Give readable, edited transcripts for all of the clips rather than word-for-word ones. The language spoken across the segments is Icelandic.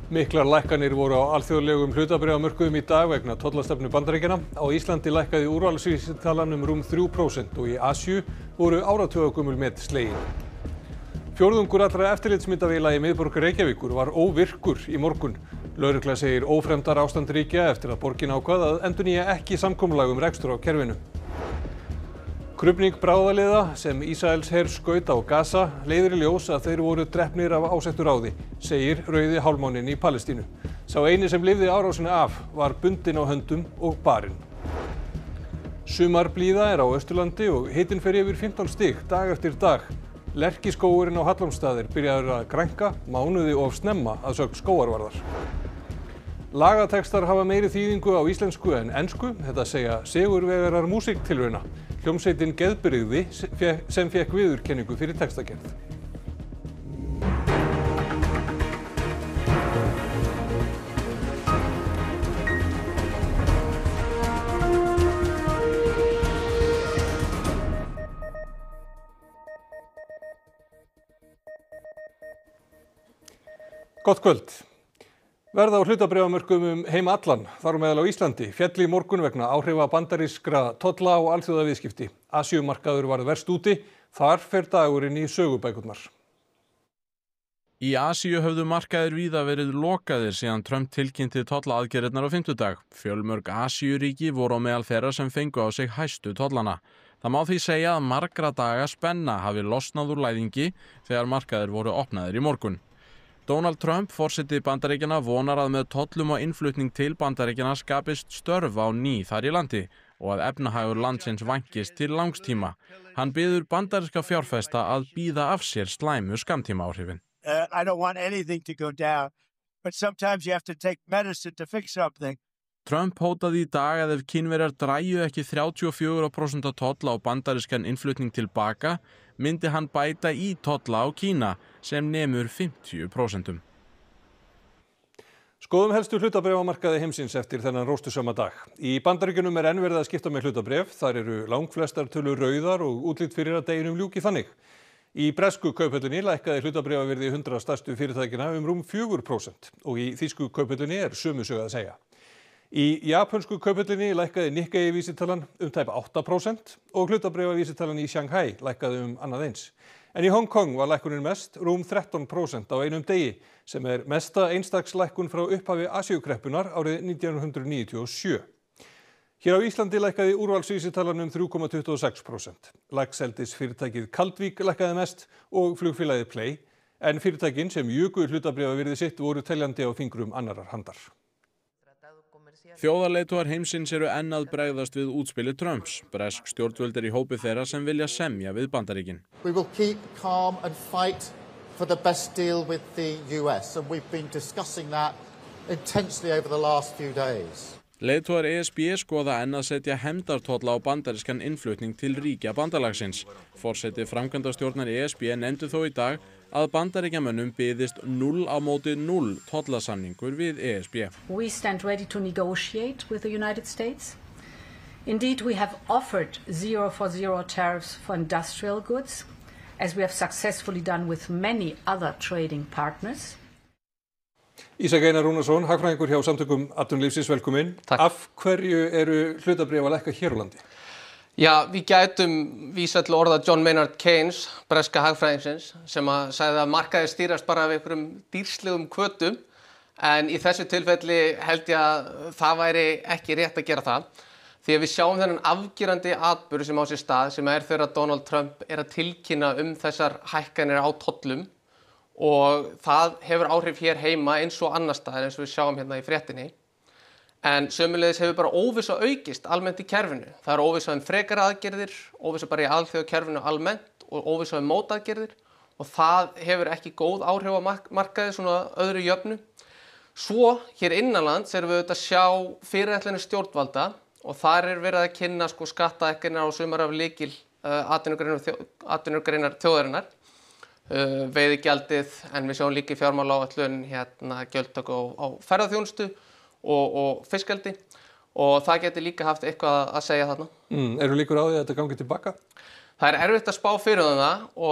Miklar lækkanir voru á alþjóðlegum hlutabréfamörkuðum í dag vegna tollastefnu Bandaríkjanna. Á Íslandi lækkaði úrvalsvísitalan um rúm 3% og í Asíu voru áratugagömul met slegin. Fjórðungur allra eftirlitsmyndavéla í miðborg Reykjavíkur var óvirkur í morgun. Lögregla segir ófremdar ástand ríkja eftir að borgin ákvað að endurnýja ekki samkomulag um rekstur á kerfinu. Krufning bráðaliða sem Ísraelsher skaut á Gaza leiðir í ljós að þeir voru drepnir af ásettu ráði, segir Rauði hálfmáninn í Palestínu. Sá eini sem lifði árásina af var bundinn á höndum og barinn. Sumarblíða er á Austurlandi og hitinn fer yfir 15 stig dag eftir dag. Lerkiskógurinn á Hallormsstað er byrjaður að grænka mánuði of snemma að sögn skógarvarðar. Lagatextar hafa meiri þýðingu á íslensku en ensku, þetta segja sigurvegarar músíktilrauna. Hljómsveitin Geðbrigði sem fékk viðurkenningu fyrir textagerð. Gott kvöld. Verð á hlutabréfamörkuðum heim allan, þar á meðal á Íslandi, féll í morgun vegna áhrifa bandarískra tolla á alþjóðaviðskipti. Asíumarkaður varð verst úti, þar fer dagurinn í sögubækurnar. Í Asíu höfðu markaðir víða verið lokaðir síðan Trump tilkynnti tollaaðgerðirnar á fimmtudag. Fjölmörg Asíuríki voru á meðal þeirra sem fengu á sig hæstu tollana. Það má því segja að margra daga spenna hafi losnað úr læðingi þegar markaðir voru opnaðir í morgun. Donald Trump, forseti Bandaríkjanna, vonar að með tollum og innflutning til Bandaríkjanna skapist störf á ný þar í landi og að efnahagur landsins vænkist til langs tíma. Hann biður bandaríska fjárfesta að bíða af sér slæmu skammtímaáhrifin. I don't want anything to go down, but sometimes you have to take medicine to fix something. Trump hótaði í dag að ef Kínverjar dræju ekki 34% tolla á bandarískan innflutning tilbaka, myndi hann bæta í tolla á Kína sem nemur 50%. Skoðum helstu hlutabréfamarkaði heimsins eftir þennan róstusama dag. Í Bandaríkjunum er enn verið að skipta með hlutabréf. Þar eru langflestar tölur rauðar og útlit fyrir að deginum ljúki þannig. Í bresku kauphöllinni lækkaði hlutabréfavirði 100 stærstu fyrirtækina um rúm 4% og í þýsku kauphöllinni er sömu sögu að segja. Í japönsku kauphöllinni lækkaði Nikkei vísitalan tæp 8% og hlutabréfavísitalan í Shanghai lækkaði annað eins. En í Hong Kong var lækkunin mest, rúm 13% á einum degi, sem er mesta einstakslækkun frá upphafi Asíukreppunnar árið 1997. Hér á Íslandi lækkaði úrvalsvísitalan 3,26%. Laxeldisfyrirtækið Kaldvík lækkaði mest og flugfélagið Play, en fyrirtækin sem juku hlutabréfavirði sitt voru teljandi á fingrum annarar handar. Þjóðarleiðtogar heimsins eru enn að bregðast við útspili Trumps. Bresk stjórnvöld í hópi þeirra sem vilja semja við Bandaríkin. We will keep calm and fight for the best deal with the US and we've been discussing that intensely over the last few days. Leiðtogar ESB skoða enn að setja hefndartolla á bandarískan innflutning til ríkja bandalagsins. Forseti framkvæmdastjórnar ESB nefndi þó í dag að Bandaríkjamönnum biðist 0 á móti 0 tollasamningur við ESB. We stand ready to negotiate with the United States. Indeed, we have offered 0 for 0 tariffs for industrial goods, as we have successfully done with many other trading partners. Ísak Einar Rúnarsson, hagfræðingur hjá Samtökum atvinnulífsins, velkomin. Takk. Af hverju eru hlutabréf að lækka hér á landi? Já, við gætum vísa til orða John Maynard Keynes, breska hagfræðingsins, sem sagði að markaðir stýrast bara af einhverjum dýrslegum hvötum, en í þessu tilfelli held ég að það væri ekki rétt að gera það. Því að við sjáum þennan afgerandi atburð sem á sér stað, sem er þegar Donald Trump er að tilkynna þessar hækkanir á tollum, og það hefur áhrif hér heima eins og annar staðar eins og við sjáum hérna í fréttinni. En sömuleiðis hefur bara óvissa aukist almennt í kerfinu. Það er óvissa frekari aðgerðir, óvissa bara í alþjóðakerfinu almennt og óvissa mótaðgerðir og það hefur ekki góð áhrif á markaði svona öðru jöfnu. Svo hér innanlands erum við auðvitað að sjá fyrirætlanir stjórnvalda og þar er verið að kynna skattahækkanir á sumar af lykil atvinnugreinar þjóðarinnar. Veiðigjaldið, en við sjáum líka í fjármálaáætlun gjaldtöku á ferðaþjónustu og fiskeldi og það getur líka haft eitthvað að segja þarna. Eru líkur á því að þetta gangi tilbaka? Það er erfitt að spá fyrir það og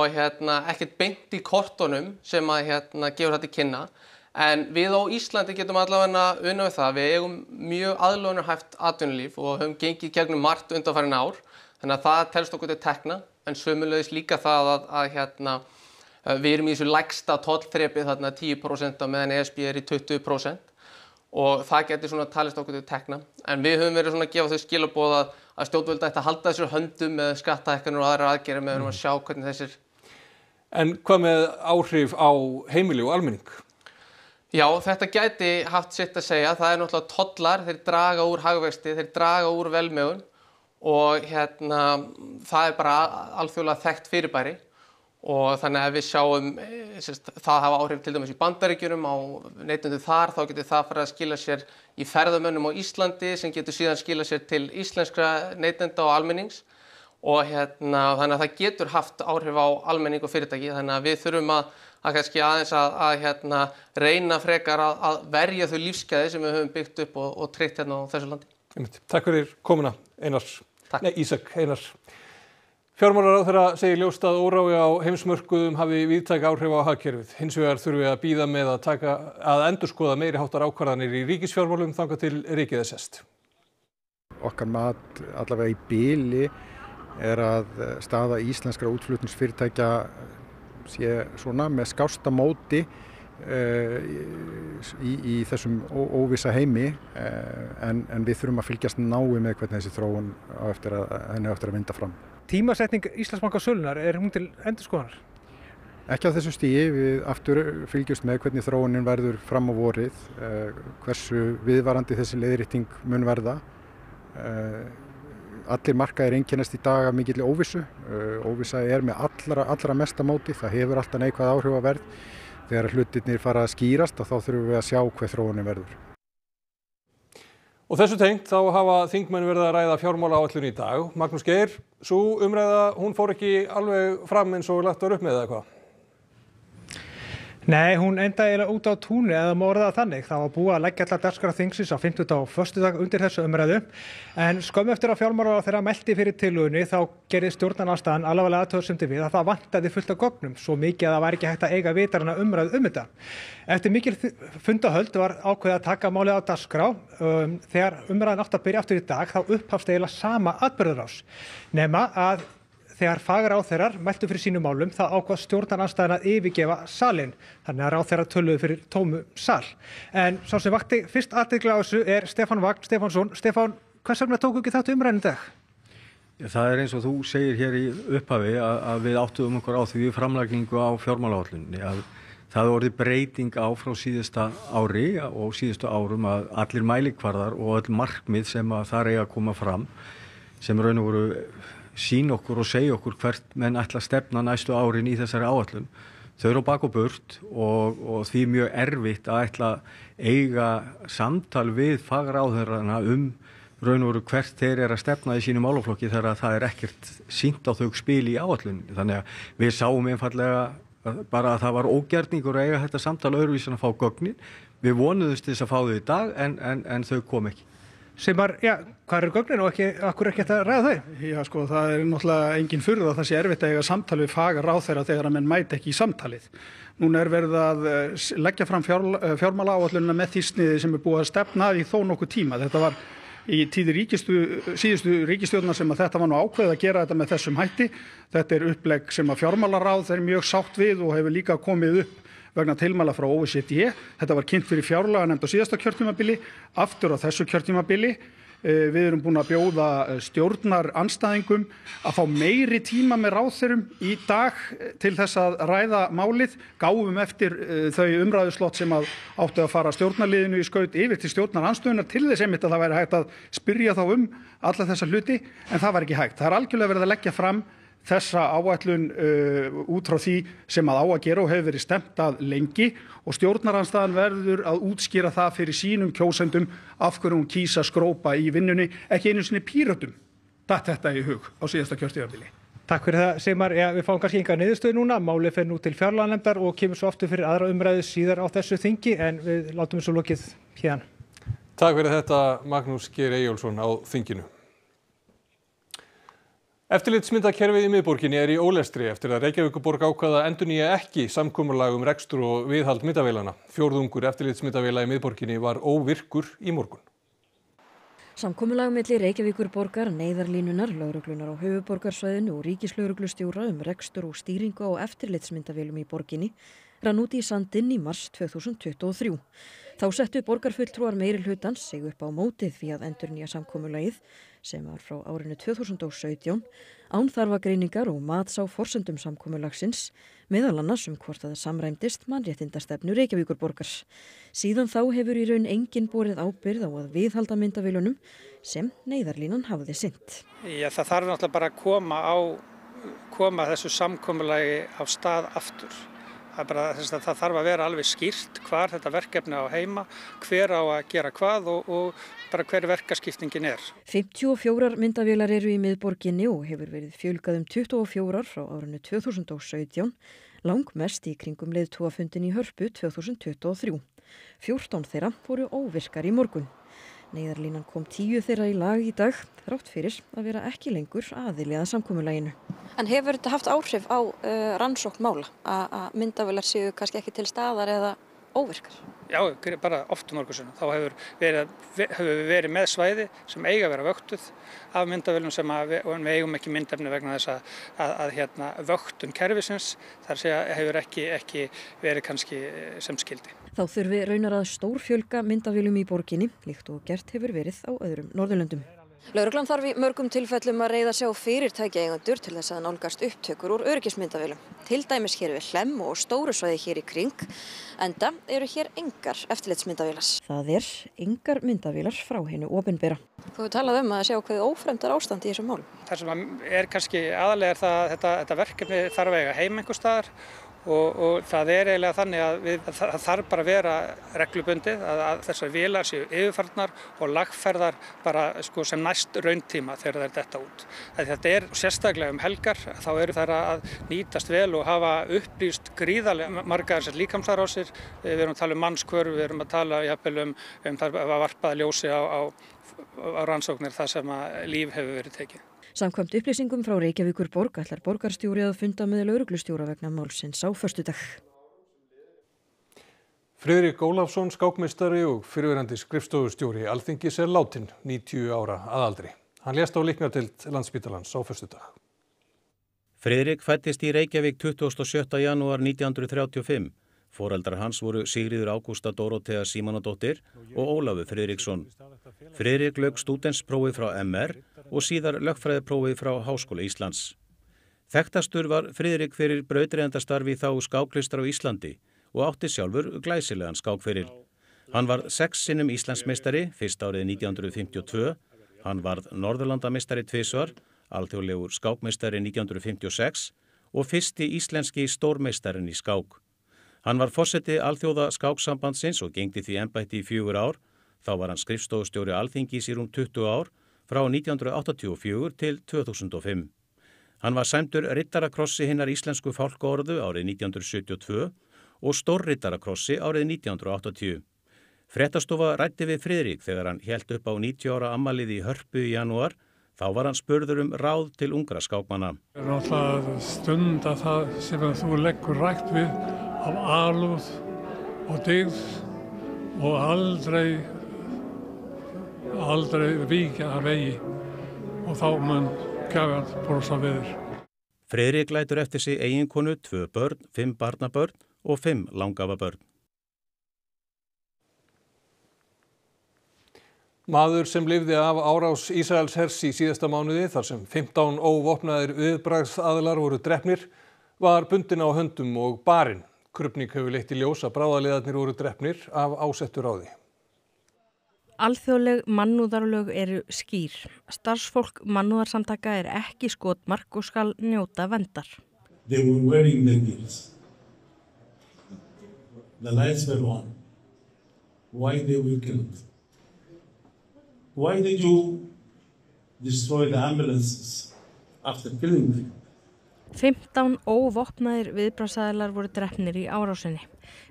ekkert beint í kortunum sem að gefur þetta í kynna, En við á Íslandi getum allavega unnið við það. Við eigum mjög aðlögunarhæft atvinnulíf og höfum gengið gegnum margt undanfarin ár. Þannig að það telst okkur til tekna, en sömuleiðis líka það að við erum í þessu lægsta tollþrepi þarna 10% á meðan ESB í 20%. Og það getur svona talist okkur til tekna. En við höfum verið svona að gefa þau skilaboð að stjórnvöld ætti að halda þessir höndum með skattahækkanir og aðrar aðgerðir með að sjá hvernig þessir. En hvað með áhrif á heimili og almenning? Já, þetta gæti haft sitt að segja. Það er náttúrulega tollar, þeir draga úr hagvexti, þeir draga úr velmegun og það er bara alþjóðlega þekkt fyrirbæri. Og þannig að við sjáum það hafa áhrif til dæmis í Bandaríkjunum á neytendur þar, þá getur það farið að skila sér í ferðamönnum á Íslandi sem getur síðan skila sér til íslenskra neytenda og almennings og þannig að það getur haft áhrif á almenning og fyrirtæki, þannig að við þurfum að kannski aðeins að reyna frekar að verja þau lífsgæði sem við höfum byggt upp og tryggt hérna á þessu landi. Takk fyrir komuna, Ísak Einar. Fjármálaráðherra segir ljóst að óráði á heimsmörkuðum hafi víðtæk áhrif á hagkerfið. Hins vegar þurfi að bíða með að endurskoða meiri háttar ákvarðanir í ríkisfjármálum þangað til rykið er sest. Okkar mat allavega í bili er að staða íslenskra útflutningsfyrirtækja sé svona með skásta móti í þessum óvissa heimi en við þurfum að fylgjast náið með hvernig þessi þróun henni á eftir að vinda fram. Tímasetning Íslandsbanka sölunar, er hún til endurskoðunar? Ekki á þessu stigi, við aftur fylgjumst með hvernig þróunin verður fram á vorið, hversu viðvarandi þessi leiðrétting mun verða. Allir markaðir einkennast í dag af mikilli óvissu. Óvissa er með allra mesta móti, það hefur alltaf neikvæð áhrif á verð. Þegar hlutirnir fara að skýrast og þá þurfum við að sjá hver þróunin verður. Og þessu tengt þá hafa þingmenn verið að ræða fjármálaáætlun í dag. Magnús Geir, sú umræða, hún fór ekki alveg fram eins og lagt var upp með eða hvað? Nei, hún endaði eiginlega út á túni eða má orða það þannig. Það var búið að leggja allar dagskrá þingsins á 50 og föstudag undir þessu umræðu. En skömmu eftir að fjármálaráðherra mælti fyrir tillögunni þá gerði stjórnarandstaðan alvarlega athugasemdir við að það vantaði fullt af gögnum, svo mikið að það var ekki hægt að eiga vitarana umræðu þetta. Eftir mikil fundahöld var ákveðið að taka málið á dagskrá. Þegar umræðan átti að byrja aftur í dag þá upphafst eiginlega sama atburðarás. Nema að þegar fagráðherrar mæltu fyrir sínum málum þá ákvað stjórnarandstaðan að yfirgefa salinn. Þannig að ráðherrar töluðu fyrir tómu sal. En sá sem vakti fyrst athygli á þessu er Stefán Vagn Stefánsson. Stefán, hvers vegna tóku ekki þátt umræðunni í dag? Það er eins og þú segir hér í upphafi að við áttuðum okkur á því framlagningu á fjármálaáætluninni að það orðið breyting á frá síðasta ári og síðustu árum að allir mælikvarðar og öll markmið sem að þar eiga að koma fram sem raun og voru sín okkur og segja okkur hvert menn ætla að stefna næstu árin í þessari áætlun. Þau eru á bak og burt og því mjög erfitt að ætla eiga samtal við fagráðherrana raun og veru hvert þeir eru að stefna í sínum málaflokki þegar það er ekkert sýnt á þau spil í áætlun. Þannig að við sáum einfallega bara að það var ógerningur að eiga þetta samtal öðruvísin að fá gögnin. Við vonuðumst þess að fá þau í dag en þau kom ekki. Sigmar, hvað eru gögnin og akkur ekki að ræða þau? Já, sko, það er náttúrulega engin furða að það sé erfitt að eiga samtal við fagráðherra þegar að menn mæti ekki í samtalið. Núna er verið að leggja fram fjármálaáætlunina með því sniði sem er búið að stefna í þó nokkuð tíma. Þetta var í tíð síðustu ríkisstjórnar sem að þetta var nú ákveðið að gera þetta með þessum hætti. Þetta er upplegg sem að fjármálaráð er mjög sátt við og hefur líka komið upp vegna tilmæla frá OECD. Þetta var kynnt fyrir fjárlaganefnd á síðasta kjörtímabili, aftur á þessu kjörtímabili. Við erum búin að bjóða stjórnarandstæðingum að fá meiri tíma með ráðherrum í dag til þess að ræða málið. Gáfum eftir þau umræðuslott sem að áttu að fara stjórnarliðinu í skaut yfir til stjórnarandstöðunar til þess einmitt að það væri hægt að spyrja þá alla þessa hluti, en það var ekki hægt. Það er algjörlega verið að leggja fram þessa áætlun út frá því sem að á að gera og hefur verið stefnt að lengi og stjórnarandstaðan verður að útskýra það fyrir sínum kjósendum af hverju hún kýs að skrópa í vinnunni, ekki einu sinni Pírötum datt þetta í hug á síðasta kjörtímabili. Takk fyrir það, Sigmar. Við fáum kannski enga niðurstöðu núna. Málið fer nú til fjárlaganefndar og kemur svo aftur fyrir aðra umræðu síðar á þessu þingi, en við látum þessu lokið hérna. Takk fyrir þetta, Magnús Geir Eyjólfsson á þinginu. Eftirlitsmyndakerfið í miðborginni í ólestri eftir að Reykjavíkurborg ákvað að endurnýja ekki samkomulag rekstur og viðhald myndavélanna. Fjórðungur eftirlitsmyndavéla í miðborginni var óvirkur í morgun. Samkomulag milli Reykjavíkurborgar, Neyðarlínunar, lögreglunar á höfuðborgarsvæðinu og ríkislögreglustjóra rekstur og stýringu á eftirlitsmyndavélum í borginni rann út í sandinn í mars 2023. Þá settu borgarfulltrúar meirihlutans sig upp á mótið því að endurnýja samkomulagið sem var frá árinu 2017 án þarfagreiningar og mats á forsendum samkomulagsins, meðal annars hvort það samræmdist mannréttindastefnu Reykjavíkurborgar. Síðan þá hefur í raun enginn borið ábyrgð á að viðhalda myndavélunum sem Neyðarlínan hafði sinnt. Já, það þarf náttúrulega bara að koma þessu samkomulagi á stað aftur. Það þarf að vera alveg skýrt hvar þetta verkefni á heima, hver á að gera hvað og bara hver verkaskiptingin er. 54 myndavélar eru í miðborginni og hefur verið fjölgað 24 frá árinu 2017, langmest í kringum leiðtogafundin í Hörpu 2023. 14 þeirra voru óvirkar í morgun. Neyðarlínan kom 10 þeirra í lag í dag, þrátt fyrir að vera ekki lengur aðili að samkomulaginu. En hefur þetta haft áhrif á rannsókn mála að myndavélar séu kannski ekki til staðar eða óvirkar? Já, bara oft morgunsunum. Þá hefur við verið með svæði sem eiga að vera vöktuð af myndavélum sem við eigum ekki myndefni vegna þess að vöktun kerfisins þar hefur ekki verið kannski sem skildi. Þá þurfi raunar að stórfjölga myndavélum í borginni, líkt og gert hefur verið á öðrum Norðurlöndum. Lögreglan þarf í mörgum tilfellum að reiða sig á fyrirtækjaeigendur til þess að nálgast upptökur úr öryggismyndavélum. Til dæmis hér við Hlemm og stóru svæði hér í kring, enda eru hér engar eftirlitsmyndavélar. Það engar myndavélar frá hinu opinbera. Þú hefur talað að það sé ákveðið ófremdar ástand í þessum málum. Það sem kannski aðalega það að þetta verkefni þarf að eiga heima einhvers staðar. Og það eiginlega þannig að það þarf bara að vera reglubundið að þessar vélar séu yfirfarnar og lagfærðar bara sem næst rauntíma þegar það detta út. Þetta sérstaklega helgar, þá eru þær að nýtast vel og hafa upplýst gríðarlega margar þessar líkamsárásir. Við erum að tala mannskvörf, við erum að tala jafnvel það að varpaða ljósi á rannsóknir þar sem að líf hefur verið tekið. Samkvæmt upplýsingum frá Reykjavíkurborg ætlar borgarstjóri að funda með lögreglustjóra vegna málsins á föstudag. Friðrik Ólafsson, skákmeistari og fyrrverandi skrifstofustjóri Alþingis látinn, 90 ára að aldri. Hann lést á líknardeild Landspítalans á föstudag. Friðrik fæddist í Reykjavík 27. janúar 1935. Foreldrar hans voru Sigríður Ágústa Dórótea Símonardóttir og Ólafur Friðriksson. Friðrik lauk stúdentsprófi frá MR og síðar lögfræðiprófi frá Háskóla Íslands. Þekktastur var Friðrik fyrir brautryðjendastarfi í þágu skáklistar á Íslandi og átti sjálfur glæsilegan skákferil. Hann varð 6 sinnum Íslandsmeistari, fyrst árið 1952, hann varð Norðurlandameistari 2 svar, alþjóðlegur skákmeistari 1956 og fyrsti íslenski stórmeistarin í skák. Hann var forseti Alþjóða skáksambandsins og gegndi því embætti í 4 ár. Þá var hann skrifstofustjóri Alþingis í 20 ár, frá 1984 til 2005. Hann var sæmdur riddarakrossi hinnar íslensku fálkaorðu árið 1972 og stórriddarakrossi árið 1980. Fréttastofa ræddi við Friðrik þegar hann hélt upp á 90 ára afmælið í Hörpu í janúar. Þá var hann spurður ráð til ungra skákmanna. Það náttúrulega stunda það sem þú leggur rækt við af alúð og dyggð og aldrei víkja af vegi og þá mun gæfan brosa við þér. Friðrik lætur eftir sig eiginkonu, 2 börn, 5 barnabörn og 5 langafabörn. Maður sem lifði af árás Ísraelshers í síðasta mánuði, þar sem 15 óvopnaðir viðbragðsaðilar voru drepnir, var bundinn á höndum og barinn. Krufning hefur leitt í ljós að bráðaliðarnir voru drepnir af ásettu ráði. Alþjóðleg mannúðarlög eru skýr. Starfsfólk mannúðarsamtaka ekki skotmark og skal njóta verndar. They were wearing their gears. The lights were on. Why they were killed? Why did you destroy the ambulances after killing them? 15 óvopnaðir viðbragðsaðilar voru drepnir í árásinni.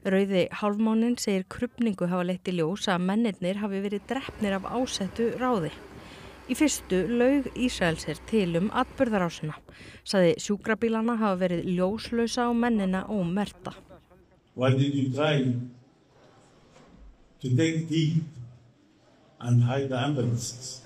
Rauði hálfmáninn segir krufningu hafa leitt í ljós að mennirnir hafi verið drepnir af ásettu ráði. Í fyrstu laug Ísraelsher til atburðarásina, sagði sjúkrabílana hafa verið ljóslausa og mennina ómerkta. Why did you try to dig deep and hide the ambulances?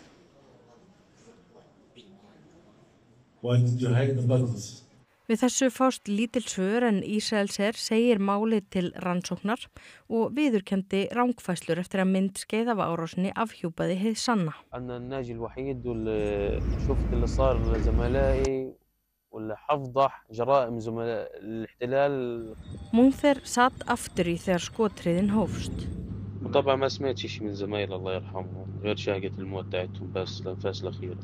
Why did you hide the bodies? Við þessu fást lítil svör en Ísraelsher segir málið til rannsóknar og viðurkenndi rangfærslur eftir að myndskeið af árásinni afhjúpaði hið sanna. Munther satt aftur í þegar skothríðin hófst. وطبعا ما سمعت شيء من زمايل الله يرحمهم غير شهقة الموت تاعتهم بس الأنفاس الأخيرة.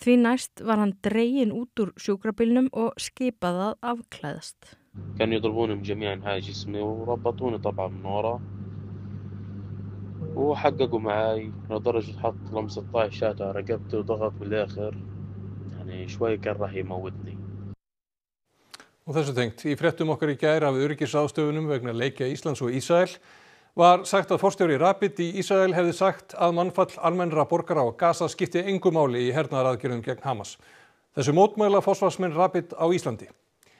Því næst var hann dreginn út úr sjúkrabílnum og skipað að afklæðast. كانوا يضربونهم جميعا على جسمي وربطوني طبعا من ورا وحققوا معاي لدرجة حط لم 16 شات على رقبتي وضغط بالآخر يعني شوي كان راح يموتني. Og þessu tengt, í fréttum okkar í gær af öryggisráðstöfunum vegna leikja Íslands og Ísrael var sagt að forstjóri Rapid í Ísrael hefði sagt að mannfall almennra borgara á Gaza skipti engu máli í hernaðaraðgerðum gegn Hamas. Þessu mótmæla forsvarsmenn Rapid á Íslandi.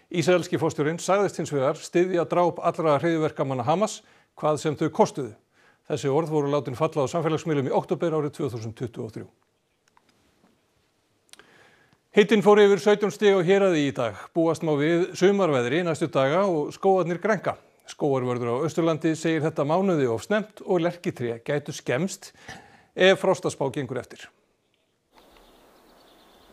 Ísraelski forstjórinn sagðist hins vegar styðja dráp allra hryðjuverkamanna Hamas hvað sem þau kostuðu. Þessi orð voru látin falla á samfélagsmiðlum í október árið 2023. Hitinn fór yfir 17 stig á Héraði í dag. Búast má við sumarveðri næstu daga og skógarnir grænka. Skógarvörður á Austurlandi segir þetta mánuði of snemmt og lerkitré gætu skemmst ef frostaspá gengur eftir.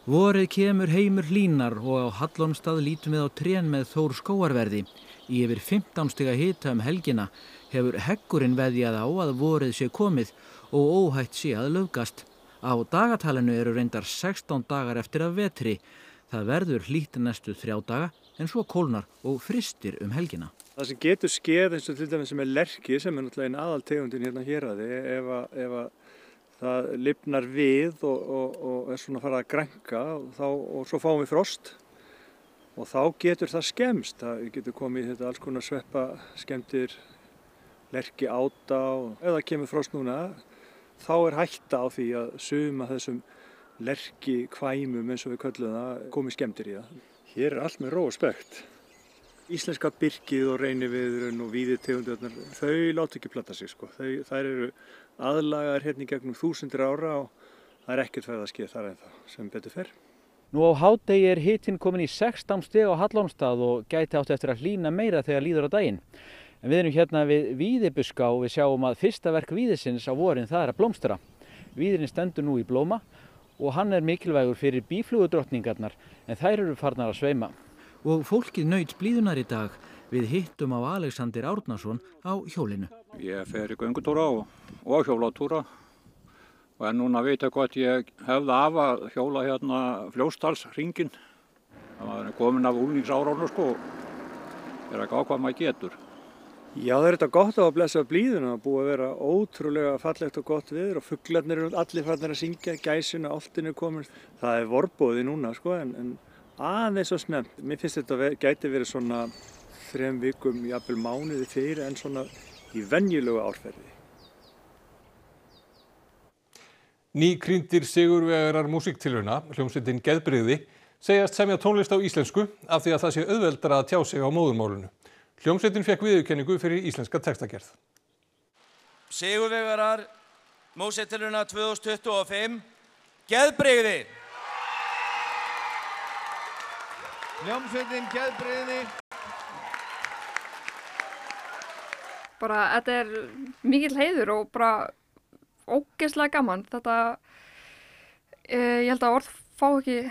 Vorið kemur heimur hlýnar og á Hallormsstað lítum við á trén með Þór skógarverði. Í yfir 15 stiga hita helgina hefur heggurinn veðjað á að vorið sé komið og óhætt sé að laufgast. Á dagatalinu eru reyndar 16 dagar eftir að vetri. Það verður hlýtt næstu 3 daga en svo kólnar og frystir helgina. Það sem getur skeð eins og til dæmis sem lerki sem náttúrulega ein aðaltegundin hérna Héraði ef að það lifnar við og er svona farið að grænka og svo fáum við frost og þá getur það skemmst. Það getur komið þetta alls konar sveppa skemmtir, lerki áta og ef það kemur frost núna þá er hætta á því að suma þessum lerki kvæmum eins og við köllum það komi skemmtir í það. Hér er allt með ró og spekt. Íslenska birkið og reyniviðurinn og víðitegundirnar, þau láta ekki plata sig sko. Þær eru aðlagaðar hérna í gegnum þúsundir ára og það er ekkert farið að skeða þar ennþá sem betur fer. Nú á hádegi er hitinn komin í 16 stig á Hallormsstað og gæti átt eftir að hlýna meira þegar líður á daginn. En við erum hérna við víðibuska og við sjáum að fyrsta verk víðisins á vorin það er að blómstra. Víðirinn stendur nú í blóma og hann er mikilvægur fyrir býflugudrottningarnar en þær eru farnar að sveima. Og fólkið naut blíðunar í dag. Við hittum á Alexander Árnason á hjólinu. Ég fer í göngutúra og hjólatúra og en núna veit ég hvort ég hefði af að hjóla hérna Fljótsdalshringinn. Það var komin af úlningsáránum sko. Er ekki á hvað maður getur. Já, það er þetta gott á að blessa blíðuna, það búið að vera ótrúlega fallegt og gott viður og fuglarnir eru allir farnir að syngja, gæsin og álftin er komin. Það er vorboði núna sko en aðeins og snemmt. Mér finnst þetta gæti verið svona 3 vikum, jafnvel mánuði fyrir en svona í venjulegu árferði. Nýkrýndir sigurvegarar músíktilrauna, hljómsveitin Geðbrigði, segjast semja tónlist á íslensku af því að það sé auðveldara að tjá sig á móðurmálinu. Hljómsveitin fékk viðurkenningu fyrir íslenska textagerð. Sigurvegarar músíktilrauna 2025, Geðbrigði. Hljómsveitin Geðbrigði. Bara þetta er mikill heiður og bara ógeðslega gaman. Þetta, ég held að orð fá ekki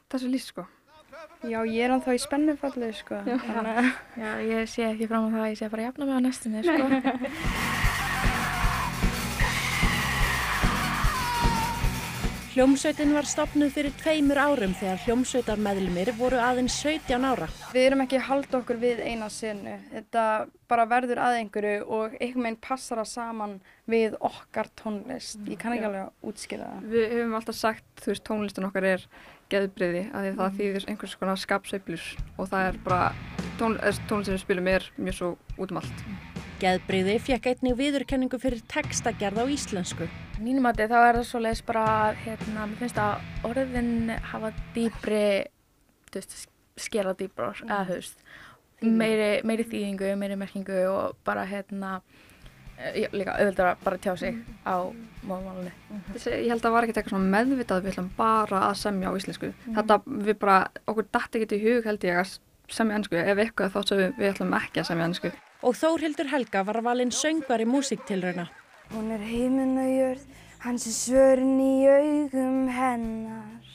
þessu lýst sko. Já, ég er ennþá í spennufalli sko. Já, ég sé ekki fram á það, ég sé bara jafna mig á næstunni sko. Hljómsveitin var stofnuð fyrir 2 árum þegar hljómsveitarmeðlimir voru aðeins 17 ára. Við erum ekki að halda okkur við eina senu. Þetta bara verður að einhverju og einhvern veginn passar það saman við okkar tónlist. Ég kann ekki alveg að útskýra það. Við höfum alltaf sagt, þú veist, tónlistin okkar er geðbrigði af því það þýðir einhvers konar skapsveiflur og það er bara tónlistin við spilum er mjög svo út allt. Geðbrigði fékk einnig viðurkenningu fyrir textagerð á íslensku. Mínum mati þá það svoleiðis bara mér finnst að orðin hafa dýpri, skera dýprar, eða meiri þýðingu, meiri merkingu og bara líka auðvitað bara tjá sig á móðurmálinu. Ég held að það var ekkert eitthvað svona meðvitað við ætlum bara að semja á íslensku. Þetta okkur datt ekkert í hug held ég að semja ensku, ef eitthvað þá sem við ætlum ekki að semja ensku. Og Þórhildur Helga var valin söngvari músíktilrauna. Hún himinn og jörð, hans svörin í augum hennar.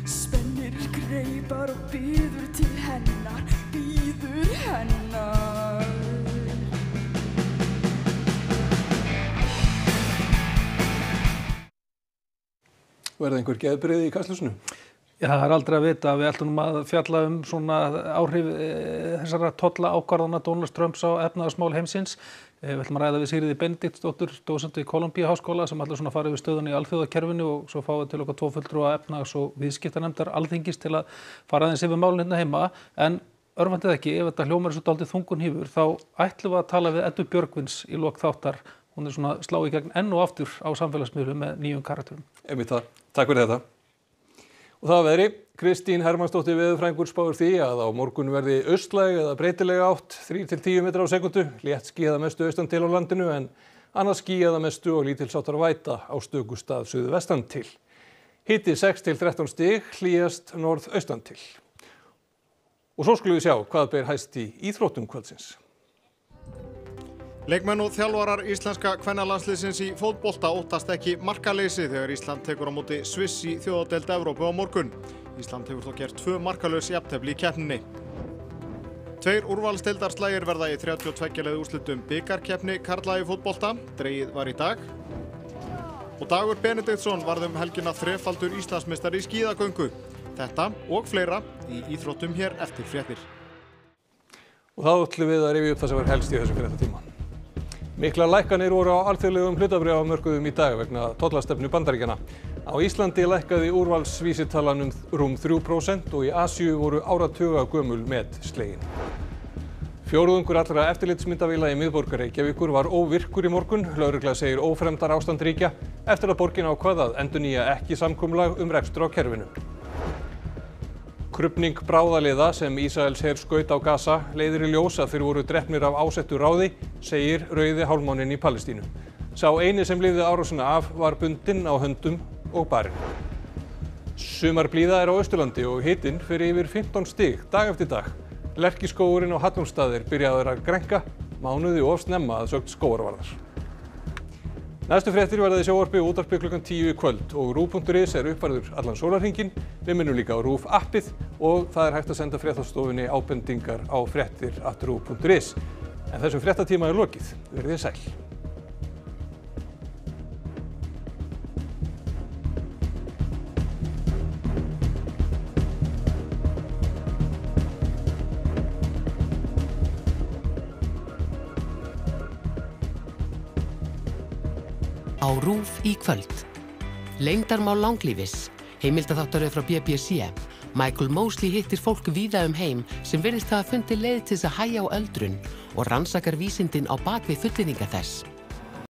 Spennir greipar og býður til hennar, býður hennar. Verða einhver geðbrigði í Kastljósinu? Já, það aldrei að vita. Við ætlum að fjalla svona áhrif þessara tollaákvarðana Donalds Trumps á efnahagsmál heimsins. Við ætlum að ræða við Sigríði Benediktsdóttur, dósent við Kólumbíuháskóla sem ætlar svona að fara yfir stöðuna í alþjóðakerfinu og svo fáum við til okkar 2 fulltrúa efnahags- og viðskiptanefndar Alþingis til að fara aðeins yfir málin hérna heima. En örvandið ekki, ef þetta hljómar svo dálítið þungun hífur, þá ætlum við að tala við Eddu Björgvins í lok þáttar. Hún svona slá í gegn enn og aftur á samfélagsmiðlum með nýjum karakterum. Einmitt það. Takk fyrir þetta. Og það að veðri, Kristín Hermannsdóttir veðurfræðingur spáir því að á morgun verði austlæg eða breytilega átt 3-10 metrar á sekúndu, létt skýjað að mestu austan til á landinu en annars skýjað að mestu og lítilsháttar væta á stöku stað suðvestan til. Hiti 6-13 stig, hlýjast norðaustan til. Og svo skulum við sjá hvað ber hæst í íþróttum kvöldsins. Leikmenn og þjálfarar íslenska kvennalandsliðsins í fótbolta óttast ekki markaleysi þegar Ísland tekur á móti Sviss í þjóðadeild Evrópu á morgun. Ísland hefur þó gert 2 markalaus jafntefli í keppninni. 2 úrvalsdeildarslagir verða í 32 liða úrslitum bikarkeppni karla í fótbolta. Dregið var í dag. Og Dagur Benediktsson varð helgina 3-faldur Íslandsmeistari í skíðagöngu. Þetta og fleira í íþróttum hér eftir fréttir. Og þá ætlum við að rifja upp það sem var helst í þessum fréttatíma. Miklar lækkanir voru á alþjóðlegum hlutabréfamörkuðum í dag vegna tollastefnu Bandaríkjanna. Á Íslandi lækkaði úrvalsvísitalan rúm 3% og í Asíu voru áratuga gömul met slegin. Fjórðungur allra eftirlitsmyndavéla í miðborg Reykjavíkur var óvirkur í morgun. Lögregla segir ófremdar ástand ríkja eftir að borgin ákvað að endurnýja ekki samkomulag rekstur á kerfinu. Krufning bráðaliða sem Ísraelsher skaut á Gaza leiðir í ljós að þeir voru drepnir af ásettu ráði, segir Rauði hálfmáninn í Palestínu. Sá eini sem lifði árásina af var bundinn á höndum og barinn. Sumarblíða á Austurlandi og hitinn fer yfir 15 stig dag eftir dag. Lerkiskógurinn á Hallormsstað byrjaður að grænka, mánuði of snemma að sögn skógarvarðar. Næstu fréttir verða í sjónvarpi og útvarpi klukkan 10 í kvöld og RÚV.is uppfærður allan sólarhringinn. Við minnum líka á RÚV appið og það hægt að senda fréttastofunni ábendingar á fréttir@ruv.is. En þessum fréttatíma lokið. Verið sæl. Á RÚV í kvöld. Leyndarmál langlífis. Heimildaþáttaröð frá BBC. Michael Mosley hittir fólk víða heim sem virðist hafa fundið leið til þess að hægja á öldrun og rannsakar vísindin á bak við fullyrðingar þess.